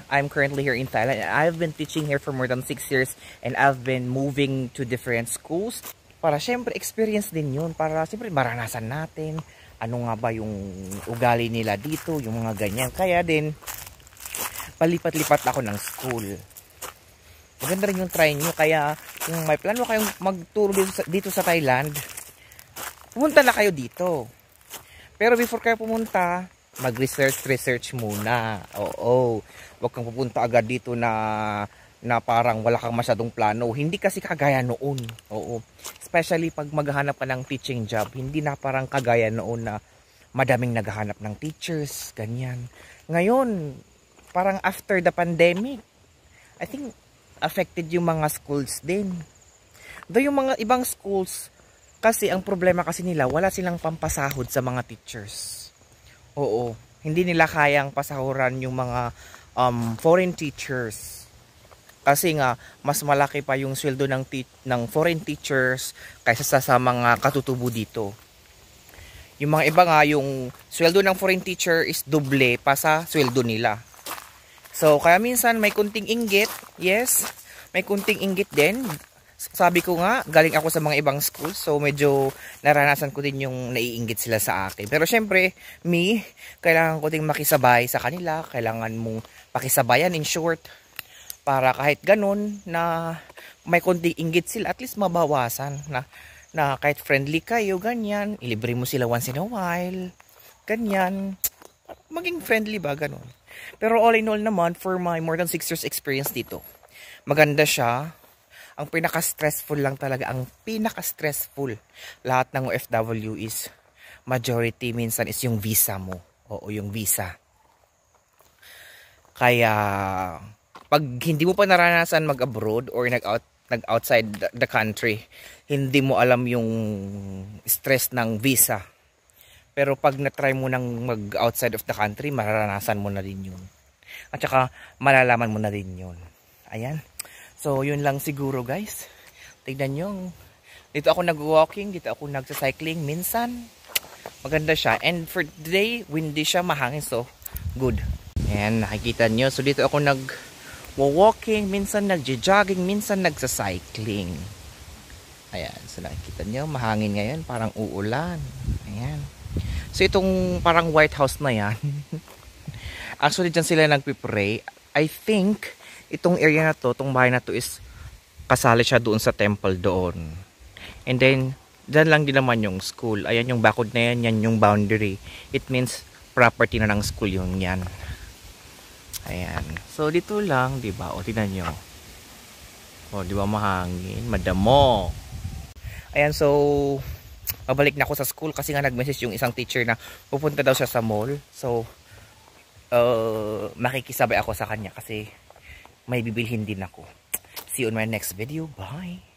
I'm currently here in Thailand. I've been teaching here for more than 6 years and I've been moving to different schools. Para syempre experience din yun. Para syempre maranasan natin ano nga ba yung ugali nila dito, yung mga ganyan. Kaya din, palipat-lipat ako ng school. Maganda rin yung try nyo. Kaya kung may plano kayong magturo dito sa Thailand, pumunta na kayo dito. Pero before kayo pumunta, mag-research muna. Oo. Huwag kang pupunta agad dito na parang wala kang masyadong plano. Hindi kasi kagaya noon. Oo. Especially pag maghahanap ka ng teaching job, hindi na parang kagaya noon na madaming naghahanap ng teachers, ganyan. Ngayon, parang after the pandemic, I think affected yung mga schools din. Though yung mga ibang schools, kasi ang problema kasi nila, wala silang pampasahod sa mga teachers. Oo, hindi nila kayang pasahuran yung mga foreign teachers. Kasi nga, mas malaki pa yung sweldo ng foreign teachers kaysa sa mga katutubo dito. Yung mga iba nga, yung sweldo ng foreign teacher is doble pa sa sweldo nila. So, kaya minsan may kunting inggit. Yes, may kunting inggit din. Sabi ko nga, galing ako sa mga ibang schools. So, medyo naranasan ko din yung naiinggit sila sa akin. Pero syempre, kailangan ko din makisabay sa kanila. Kailangan mong pakisabayan in short. Para kahit ganun na may kunting inggit sila, at least mabawasan. Na kahit friendly kayo, ganyan. Ilibre mo sila once in a while. Ganyan. Maging friendly ba, ganun. Pero all in all naman, for my more than 6 years experience dito, maganda siya. Ang pinaka-stressful lang talaga, ang pinaka-stressful lahat ng OFW is majority minsan is yung visa mo. Oo, yung visa. Kaya pag hindi mo pa naranasan mag-abroad or nag-outside the country, hindi mo alam yung stress ng visa. Pero pag na-try mo nang mag-outside of the country, mararanasan mo na din yun. At saka malalaman mo na din yun. Ayan. So, yun lang siguro guys. Tignan nyo. Dito ako nag-walking, dito ako nagsa-cycling. Minsan, maganda siya. And for today, windy siya, mahangin. So, good. Ayan, nakikita nyo. So, dito ako nag-walking, minsan nag-jogging, minsan nagsa-cycling. Ayan, so nakikita nyo, mahangin ngayon. Parang uulan. Ayan. So, itong parang White House na yan. Actually, dyan sila nagpipray. I think, itong area na to, itong bahay na to is kasali siya doon sa temple doon. And then, dyan lang din naman yung school. Ayan yung bakod na yan, yan yung boundary. It means property na ng school yung yan. Ayan. So, dito lang, diba? O, tignan nyo. O, diba mahangin? Madamo. Ayan, so, pabalik na ako sa school kasi nga nag-message yung isang teacher na pupunta daw siya sa mall. So, makikisabay ako sa kanya kasi may bibilhin din ako. See you on my next video. Bye!